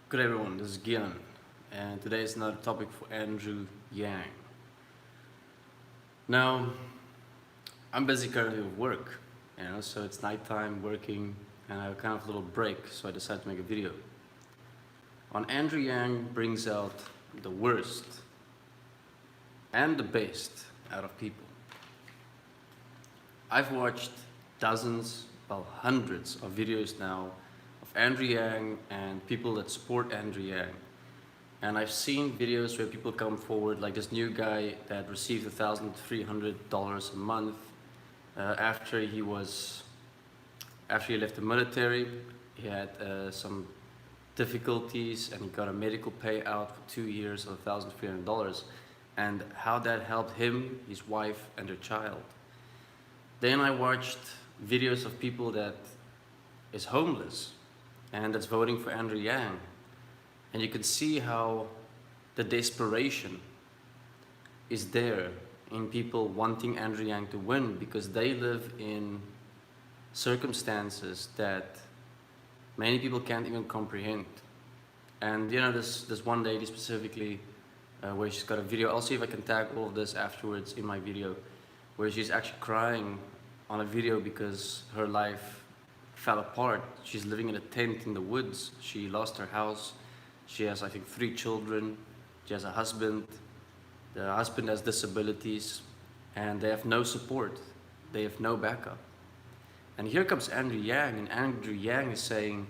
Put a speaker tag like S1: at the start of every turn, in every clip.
S1: Good everyone, this is Gian, and today is another topic for Andrew Yang. Now, I'm busy currently with work, so it's nighttime working, and I have a kind of little break, so I decided to make a video. On Andrew Yang brings out the worst and the best out of people. I've watched dozens, well hundreds of videos now of Andrew Yang and people that support Andrew Yang. And I've seen videos where people come forward, like this new guy that received $1,300 a month after he left the military. He had some difficulties and he got a medical payout for 2 years of $1,300, and how that helped him, his wife, and their child. Then I watched videos of people that is homeless and that's voting for Andrew Yang. And you can see how the desperation is there in people wanting Andrew Yang to win, because they live in circumstances that many people can't even comprehend. And this one lady specifically, where she's got a video, I'll see if I can tag all of this afterwards in my video, where she's actually crying on a video because her life fell apart. She's living in a tent in the woods. She lost her house. She has, I think, 3 children. She has a husband. The husband has disabilities, and they have no support. They have no backup. And here comes Andrew Yang, and Andrew Yang is saying,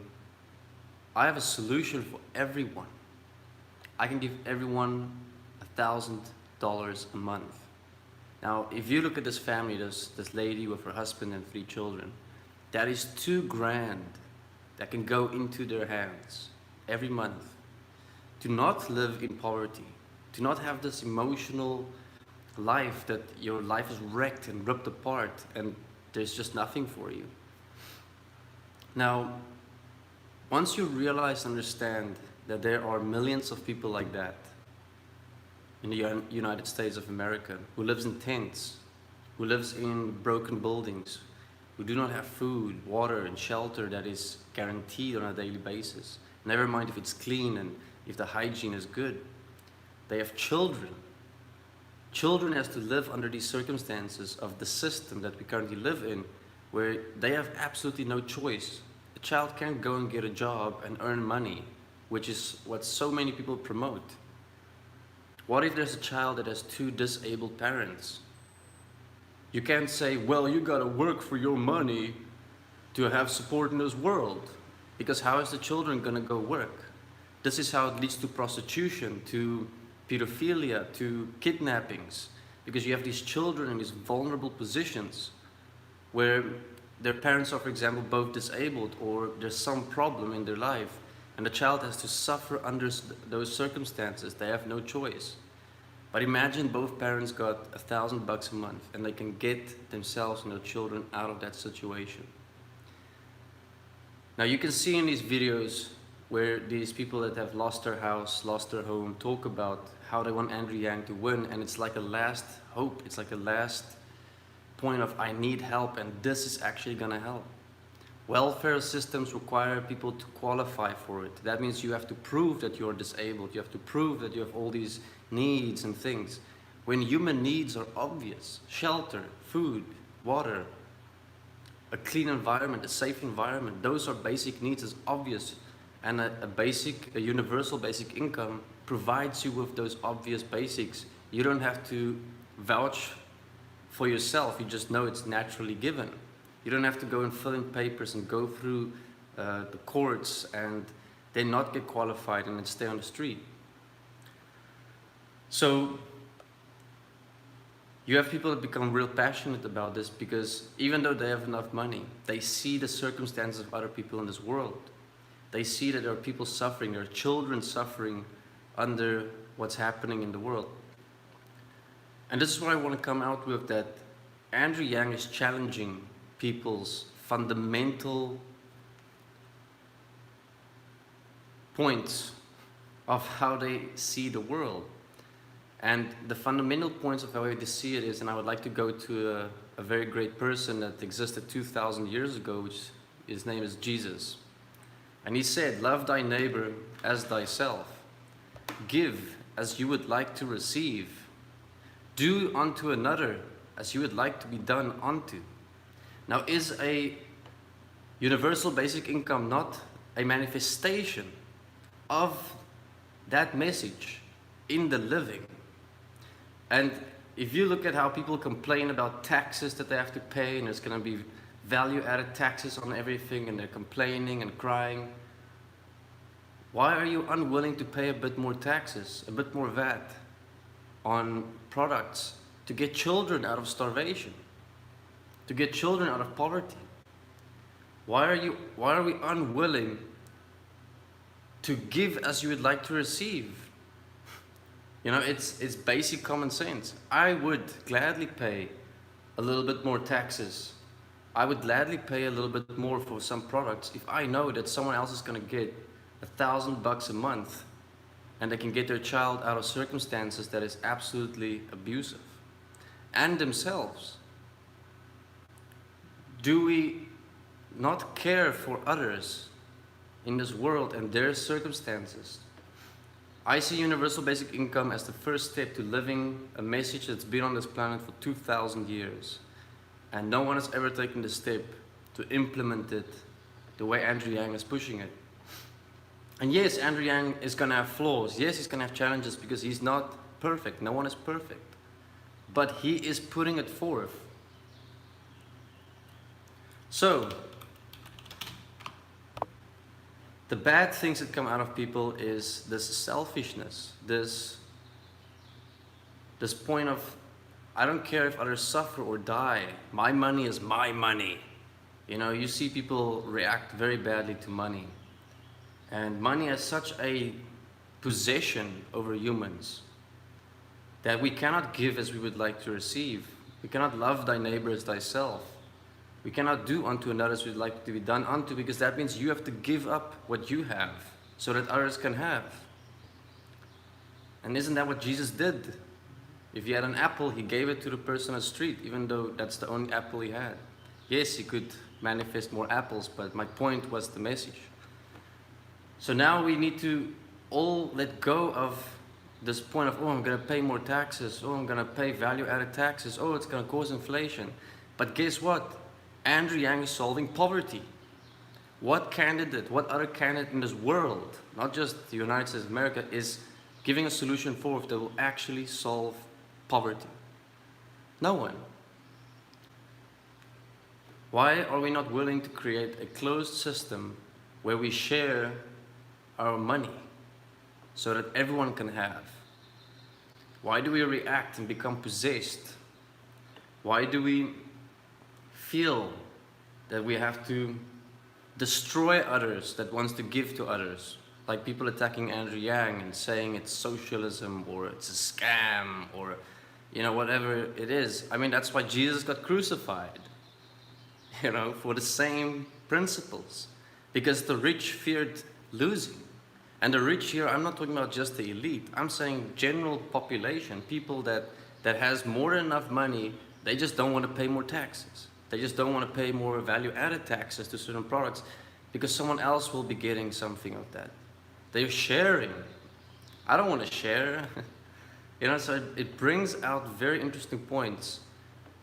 S1: I have a solution for everyone. I can give everyone $1,000 a month. Now, if you look at this family, this lady with her husband and 3 children, that is $2,000 that can go into their hands every month. To not live in poverty, to not have this emotional life that your life is wrecked and ripped apart and there's just nothing for you. Now, once you realize, understand that there are millions of people like that in the United States of America, who lives in tents, who lives in broken buildings, who do not have food, water, and shelter that is guaranteed on a daily basis. Never mind if it's clean and if the hygiene is good. They have children. Children has to live under these circumstances of the system that we currently live in, where they have absolutely no choice. A child can't go and get a job and earn money, which is what so many people promote. What if there's a child that has 2 disabled parents? You can't say, well, you gotta work for your money to have support in this world, because how is the children gonna go work? This is how it leads to prostitution, to pedophilia, to kidnappings, because you have these children in these vulnerable positions where their parents are, for example, both disabled, or there's some problem in their life, and the child has to suffer under those circumstances. They have no choice. But imagine both parents got $1,000 a month and they can get themselves and their children out of that situation. Now you can see in these videos where these people that have lost their house, lost their home, talk about how they want Andrew Yang to win, and it's like a last hope. It's like a last point of, I need help, and this is actually gonna help. Welfare systems require people to qualify for it. That means you have to prove that you're disabled. You have to prove that you have all these needs and things. When human needs are obvious, shelter, food, water, a clean environment, a safe environment, those are basic needs, as obvious. And a universal basic income provides you with those obvious basics. You don't have to vouch for yourself, you just know it's naturally given. You don't have to go and fill in papers and go through the courts and then not get qualified and then stay on the street. So you have people that become real passionate about this, because even though they have enough money, they see the circumstances of other people in this world. They see that there are people suffering, there are children suffering under what's happening in the world. And this is what I want to come out with, that Andrew Yang is challenging people's fundamental points of how they see the world. And the fundamental points of how they see it is, and I would like to go to a very great person that existed 2,000 years ago, which his name is Jesus. And he said, love thy neighbor as thyself. Give as you would like to receive. Do unto another as you would like to be done unto. Now, is a universal basic income not a manifestation of that message in the living? And if you look at how people complain about taxes that they have to pay, and there's going to be value-added taxes on everything, and they're complaining and crying, why are you unwilling to pay a bit more taxes, a bit more VAT on products to get children out of starvation, to get children out of poverty? Why are we unwilling to give as you would like to receive? You know, it's basic common sense. I would gladly pay a little bit more taxes. I would gladly pay a little bit more for some products if I know that someone else is going to get $1,000 a month and they can get their child out of circumstances that is absolutely abusive, and themselves. Do we not care for others in this world and their circumstances? I see universal basic income as the first step to living a message that's been on this planet for 2,000 years. And no one has ever taken the step to implement it the way Andrew Yang is pushing it. And yes, Andrew Yang is going to have flaws. Yes, he's going to have challenges because he's not perfect. No one is perfect. But he is putting it forth. So, the bad things that come out of people is this selfishness, this point of, I don't care if others suffer or die. My money is my money. You know, you see people react very badly to money. And money has such a possession over humans that we cannot give as we would like to receive. We cannot love thy neighbor as thyself. We cannot do unto another as we'd like to be done unto, because that means you have to give up what you have so that others can have. And isn't that what Jesus did? If he had an apple, he gave it to the person on the street, even though that's the only apple he had. Yes, he could manifest more apples, but my point was the message. So now we need to all let go of this point of, oh, I'm going to pay more taxes. Oh, I'm going to pay value-added taxes. Oh, it's going to cause inflation. But guess what? Andrew Yang is solving poverty. What candidate, what other candidate in this world, not just the United States of America, is giving a solution forth that will actually solve poverty? No one. Why are we not willing to create a closed system where we share our money so that everyone can have? Why do we react and become possessed? Why do we feel that we have to destroy others that wants to give to others? Like people attacking Andrew Yang and saying it's socialism or it's a scam or, you know, whatever it is. I mean, that's why Jesus got crucified, you know, for the same principles. Because the rich feared losing. And the rich here, I'm not talking about just the elite. I'm saying general population, people that has more than enough money, they just don't want to pay more taxes. They just don't want to pay more value-added taxes to certain products because someone else will be getting something of that. They're sharing. I don't want to share. You know, so it brings out very interesting points.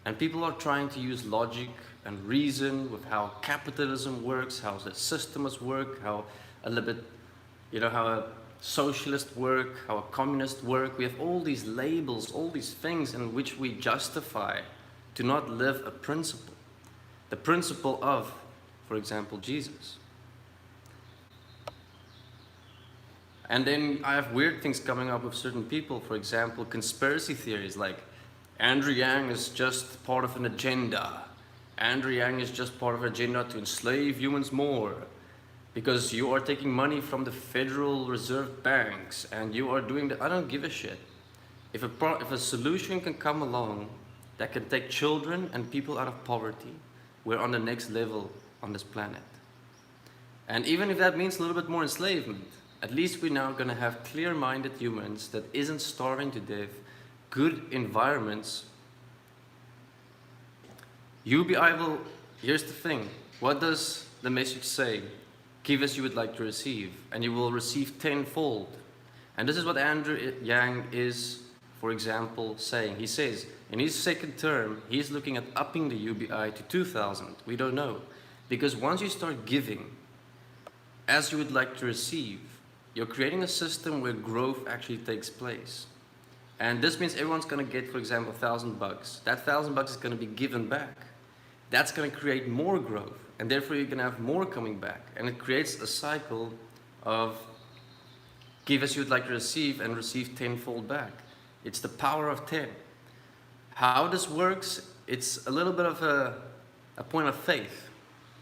S1: And people are trying to use logic and reason with how capitalism works, how the systems work, how a little bit, you know, how a socialist work, how a communist work. We have all these labels, all these things in which we justify to not live a principle. The principle of, for example, Jesus. And then I have weird things coming up with certain people. For example, conspiracy theories like Andrew Yang is just part of an agenda. Andrew Yang is just part of an agenda to enslave humans more. Because you are taking money from the Federal Reserve banks and you are doing that. I don't give a shit. If a solution can come along that can take children and people out of poverty, we're on the next level on this planet. And even if that means a little bit more enslavement, at least we're now going to have clear-minded humans that isn't starving to death, good environments. Here's the thing. What does the message say? Give as you would like to receive, and you will receive tenfold. And this is what Andrew Yang is, for example, saying. He says, in his second term, he's looking at upping the UBI to 2,000. We don't know. Because once you start giving as you would like to receive, you're creating a system where growth actually takes place. And this means everyone's going to get, for example, $1,000. That $1,000 is going to be given back. That's going to create more growth, and therefore you're going to have more coming back. And it creates a cycle of give as you'd like to receive and receive tenfold back. It's the power of 10. How this works, it's a little bit of a point of faith.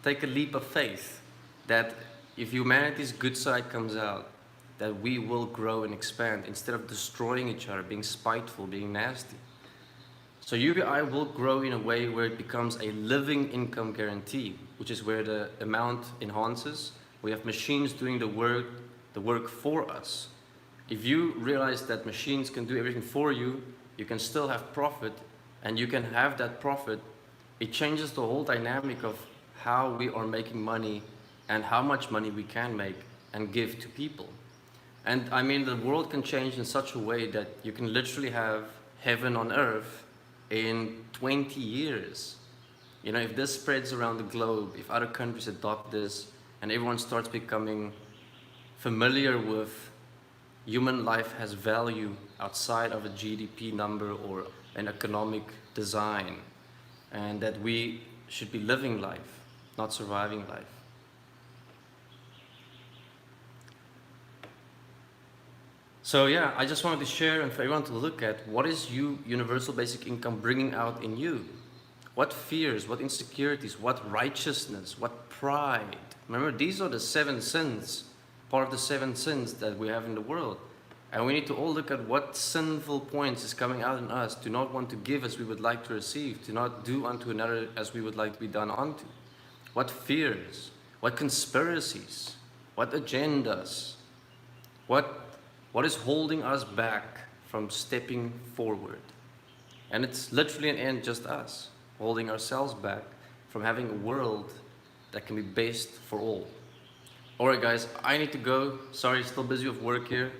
S1: Take a leap of faith that if humanity's good side comes out, that we will grow and expand instead of destroying each other, being spiteful, being nasty. So UBI will grow in a way where it becomes a living income guarantee, which is where the amount enhances. We have machines doing the work for us. If you realize that machines can do everything for you, you can still have profit, and you can have that profit. It changes the whole dynamic of how we are making money and how much money we can make and give to people. And I mean, the world can change in such a way that you can literally have heaven on earth in 20 years. You know, if this spreads around the globe, if other countries adopt this, and everyone starts becoming familiar with human life has value outside of a GDP number or an economic design, and that we should be living life, not surviving life. So yeah, I just wanted to share and for everyone to look at what is universal basic income bringing out in you? What fears, what insecurities, what righteousness, what pride? Remember, these are the 7 sins, part of the 7 sins that we have in the world. And we need to all look at what sinful points is coming out in us, to not want to give as we would like to receive, to not do unto another as we would like to be done unto. What fears, what conspiracies, what agendas, what is holding us back from stepping forward? And it's literally in the end just us, holding ourselves back from having a world that can be based for all. Alright guys, I need to go. Sorry, still busy with work here.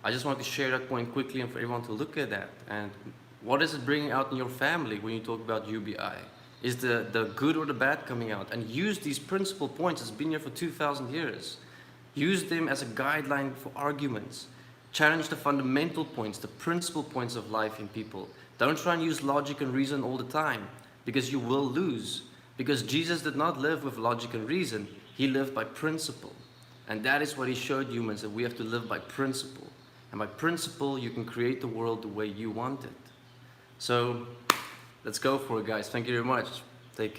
S1: I just wanted to share that point quickly and for everyone to look at that. And what is it bringing out in your family when you talk about UBI? Is the good or the bad coming out? And use these principal points. It's been here for 2,000 years. Use them as a guideline for arguments. Challenge the fundamental points, the principal points of life in people. Don't try and use logic and reason all the time, because you will lose. Because Jesus did not live with logic and reason. He lived by principle. And that is what he showed humans, that we have to live by principle. And by principle, you can create the world the way you want it. So, let's go for it, guys. Thank you very much. Take care.